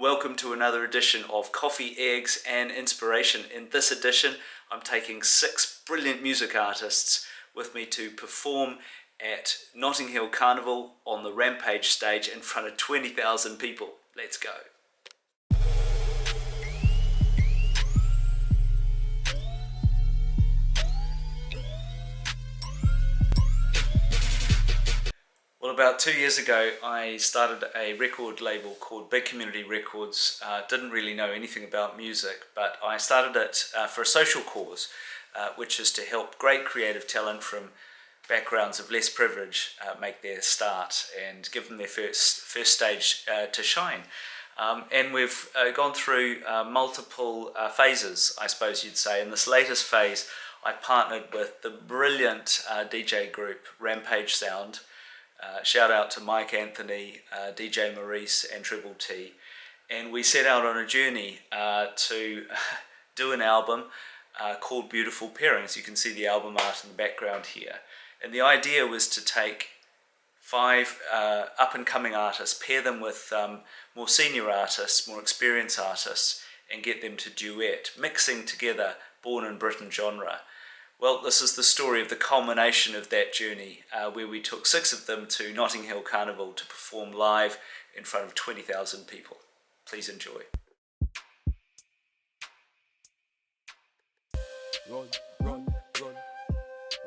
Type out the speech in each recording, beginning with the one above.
Welcome to another edition of Coffee, Eggs and Inspiration. In this edition, I'm taking 6 brilliant music artists with me to perform at Notting Hill Carnival on the Rampage stage in front of 20,000 people. Let's go. Well, about 2 years ago, I started a record label called Big Community Records. Didn't really know anything about music, but I started it for a social cause, which is to help great creative talent from backgrounds of less privilege make their start and give them their first stage to shine. And we've gone through multiple phases, I suppose you'd say. In this latest phase, I partnered with the brilliant DJ Group Rampage Sound. Shout out to Mike Anthony, DJ Maurice and Treble T, and we set out on a journey to do an album called Beautiful Pairings. You can see the album art in the background here, and the idea was to take 5 up-and-coming artists, pair them with more senior artists, more experienced artists, and get them to duet, mixing together born in Britain genre. Well, this is the story of the culmination of that journey, where we took 6 of them to Notting Hill Carnival to perform live in front of 20,000 people. Please enjoy. Run, run, run,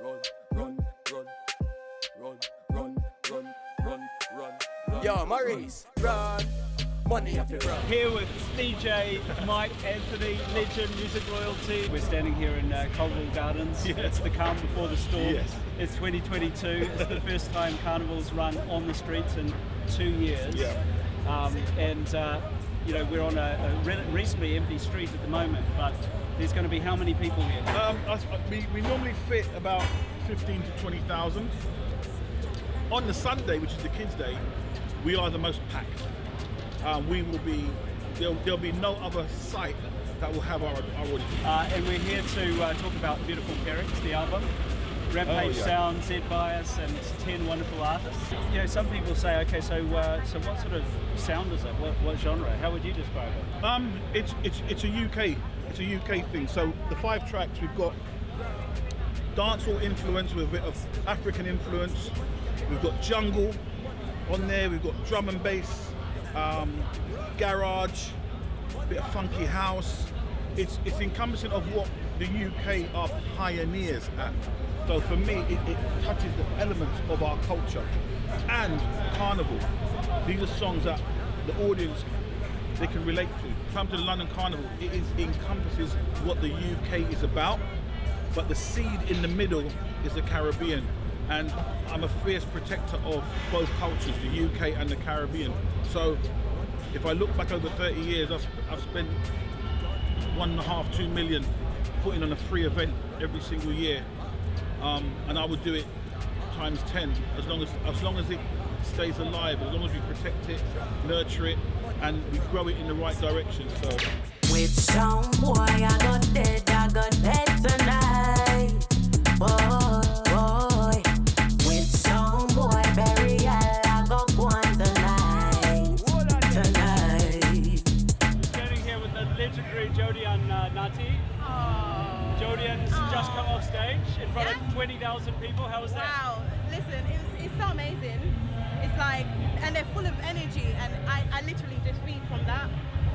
run, run, run, run, run, run, run, run. Yo, Maurice, run. Money off your run. Here with DJ Mike Anthony, legend, music royalty. We're standing here in Colville Gardens. Yeah. It's the calm before the storm. Yes. It's 2022. It's the first time Carnival's run on the streets in 2 years. Yeah. You know, we're on a reasonably empty street at the moment, but there's going to be how many people here? We normally fit about 15 to 20,000. On the Sunday, which is the kids' day, we are the most packed. We will be, there'll be no other site that will have our audience. And we're here to talk about Beautiful Pairings, the album. Rampage Sound, Zed Bias, and 10 wonderful artists. You know, some people say, okay, so what sort of sound is it? What genre? How would you describe it? It's a UK thing. So the 5 tracks, we've got dancehall influence with a bit of African influence. We've got jungle on there. We've got drum and bass. Garage, a bit of funky house. It's encompassing of what the UK are pioneers at. So for me, it touches the elements of our culture and Carnival. These are songs that the audience, they can relate to. Come to the London Carnival, it encompasses what the UK is about, but the seed in the middle is the Caribbean. And I'm a fierce protector of both cultures, the UK and the Caribbean. So if I look back over 30 years, I've spent 1.5, 2 million putting on a free event every single year. And I would do it times 10, as long as it stays alive, as long as we protect it, nurture it, and we grow it in the right direction. So with some boy, I got dead tonight. Boy. Jodian, Natty. Jodian's just come off stage in front of 20,000 people. How was that? Wow, listen, it's so amazing. It's like, and they're full of energy, and I literally just feed from that.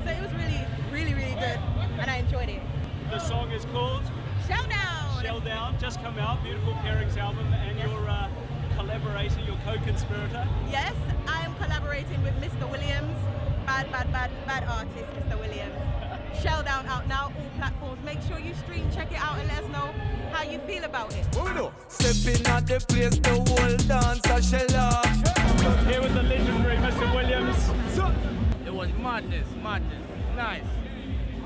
So it was really, really, really good, and I enjoyed it. The song is called Shelldown. Shelldown, just come out, Beautiful Pairings album, and your collaborator, your co-conspirator. Yes, I am collaborating with Mr. Williamz, bad artist, Mr. Williamz. Shelldown out now, all platforms. Make sure you stream, check it out, and let us know how you feel about it. Stepping at the place, the whole dance, I shell off. Here with the legendary Mr. Williamz. It was madness, nice.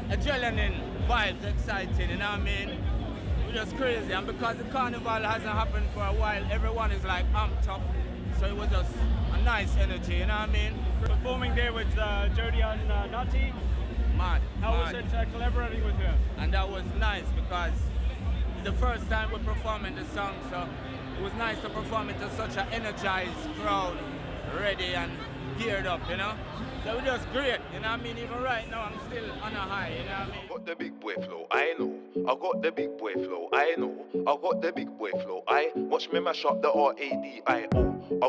Adrenaline, vibes, exciting, you know what I mean? It was just crazy, and because the carnival hasn't happened for a while, everyone is like amped up. So it was just a nice energy, you know what I mean? Performing there with Jodian, Natty. Mad. How was it collaborating with her? And that was nice because the first time we're performing the song, so it was nice to perform it to such an energized crowd, ready and geared up, you know. So we're just great, you know what I mean? Even right now, I'm still on a high, you know what I mean? I got the big boy flow, I know. I got the big boy flow, I know. I got the big boy flow, I watch me mash up the RADIO. I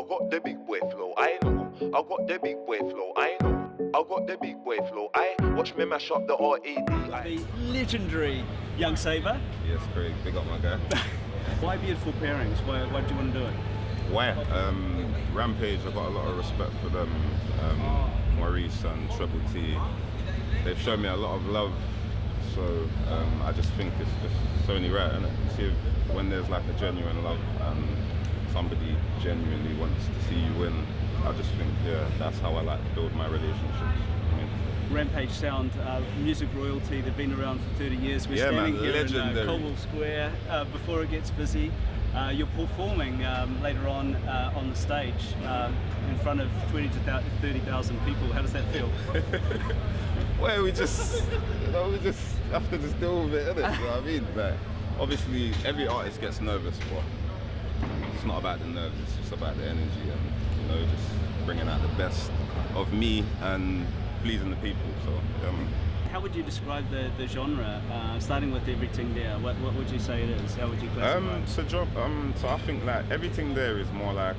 got the big boy flow, I know. I got the big boy flow, I know. I got the big boy flow, I watch me mash up the RADIO. The legendary young Saber. Yes, Craig, big up my guy. Why Beautiful Pairings? Why do you want to do it? Why? Rampage, I got a lot of respect for them. Maurice and Treble T. They've shown me a lot of love, so I just think it's just only right, isn't it? See if, when there's like a genuine love and somebody genuinely wants to see you win, I just think, yeah, that's how I like to build my relationships. Rampage Sound, music royalty, they've been around for 30 years. We're standing here in Colwell Square before it gets busy. You're performing later on the stage in front of 20 to 30,000 people. How does that feel? Well, we just have to just deal with it, innit? You know what I mean? But obviously, every artist gets nervous, but it's not about the nerves, it's just about the energy and, you know, just bringing out the best of me and pleasing the people. So, How would you describe the genre? Starting with Everyting Dere, what would you say it is? How would you classify it? So I think like Everyting Dere is more like,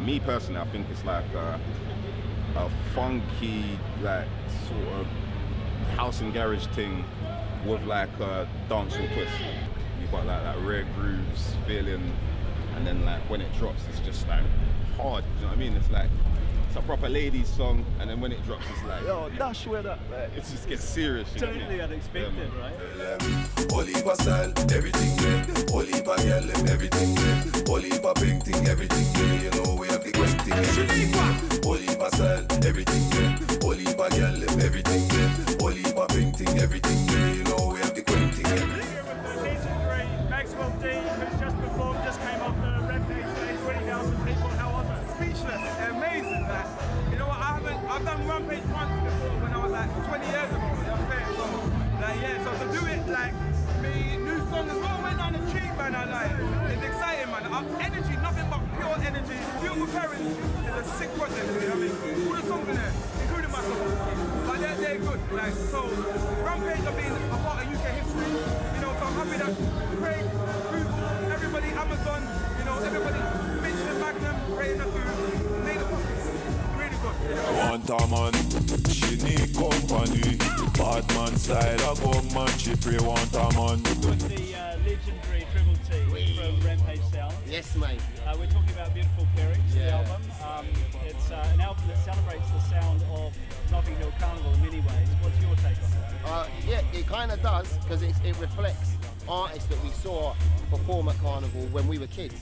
me personally, I think it's like a funky, like sort of house and garage thing with like a dancehall twist. You've got like that rare grooves feeling, and then like when it drops, it's just like hard. Do you know what I mean? It's like it's a proper ladies song, and then when it drops, it's like, yo, dash with that. Like, it just gets serious. You Totally know what I mean? unexpected, right? Oliver style, everything there. Oliver girl, everything there. Oliver painting, everything there. You know we have the great thing, everything there. Oliver style, everything there. Oliver girl, everything there. Oliver painting, everything there. You know we have the great thing, everything there. Legendary Maxwell D, who's just performed, just came off the Rampage stage, 20,000 people. How was it? Speechless, amazing. Like, you know what? I've done Rampage once before when I was like 20 years ago. You know what I'm saying? So, like, yeah. So to do it, like, me new song as well, went down the tree, man. I like, it's exciting, man. Energy, nothing but pure energy. Beautiful Pairings is a sick project. You know what I mean? All the songs in there, including my song, but they're good. Like, so Rampage have been a part of UK history. You know, so I'm happy that Craig, Google, everybody, Amazon, you know, everybody, Mitchell, Magnum, Ray and made it possible. Really good. Want a man, she need company. Bad man style, a good man, she pray want a man. With the legendary Treble T from Rampage Sound. Yes, mate. We're talking about Beautiful Pairings, the album. It's an album that celebrates the sound of Notting Hill Carnival in many ways. What's your take on that? Yeah, it kind of does, because it reflects artists that we saw perform at Carnival when we were kids,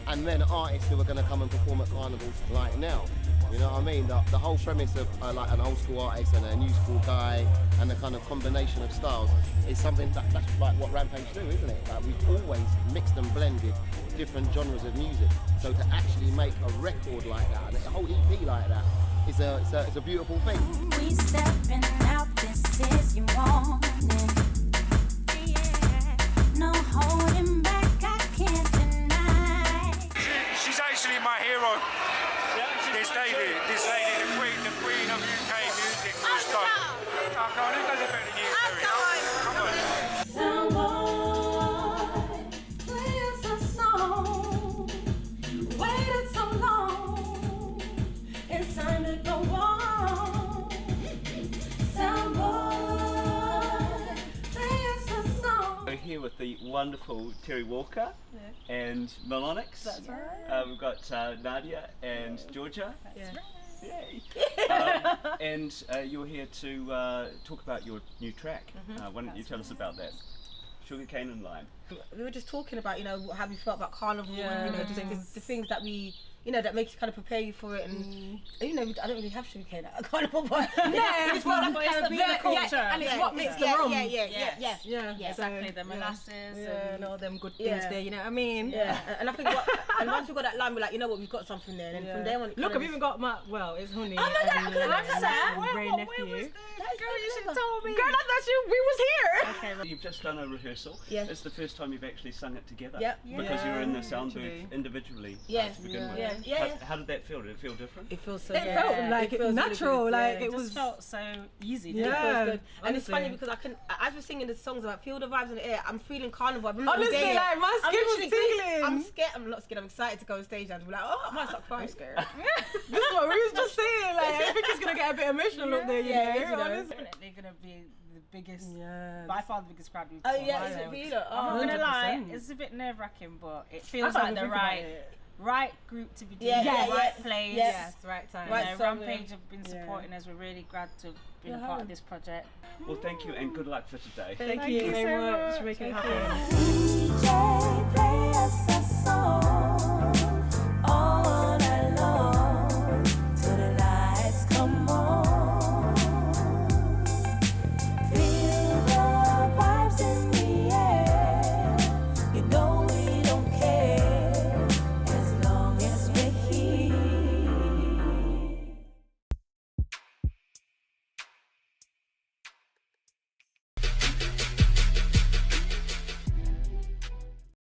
and then artists who are going to come and perform at Carnivals like now. You know what I mean? The whole premise of like an old school artist and a new school guy and the kind of combination of styles is something that's like what Rampage do, isn't it? Like we've always mixed and blended different genres of music. So to actually make a record like that and a whole EP like that is a beautiful thing. We stepping out, this is your morning. No holding back, I can't deny. She's actually my hero. This lady, the queen of UK music. Full stop. Come on, who does it better than you, Terri? Come on. Someone play us a song. Waited so long. It's time to go on. Someone play us a song. We're here with the wonderful Terri Walker and Melonyx. That's right. We've got Nadia and Georgia. That's right. Yay. And you're here to talk about your new track. Why don't you tell us about that? Sugarcane and Lime. We were just talking about, you know, how we felt about Carnival and, you know, just the things that we, you know, that make you kind of prepare you for it. And, you know, I don't really have sugarcane at Carnival, but yeah, it's what it's the culture. and it's what makes the room. Yeah, exactly. The molasses and all them good things there, you know what I mean? Yeah. And I think, and once we got that line, we're like, you know what, we've got something there. And from there on, look, I've even got my, well, it's honey. Oh my God, and I couldn't say. Ray nephew. girl, you should have told me. Girl, I thought we was here. Okay, well, you've just done a rehearsal. Yeah. It's the first time you've actually sung it together. Yep. Because you were in the sound booth individually to begin with. How did that feel? Did it feel different? It feels so It good. felt like it natural. Really like it it just was felt so easy. Yeah. It feels good. And it's funny because as we're singing the songs about feel the vibes in the air, I'm feeling carnival. I'm not Honestly, getting like my skin was tingling. I'm scared. I'm not scared. I'm excited to go on stage and be like, oh, I might start crying. I'm scared. This is what we was just saying. Like I think it's gonna get a bit emotional up there. You know. It's definitely gonna be the biggest, by far the biggest crowd we've Oh performed. yeah, it's a video. I'm not gonna lie, it's a bit nerve-wracking, but it feels like the right group to be doing right place. Yes, right time. Right Rampage have been supporting us. We're really glad to have been a part of this project. Well, thank you and good luck for today. Thank you so much for making it happen. DJ, play us a song.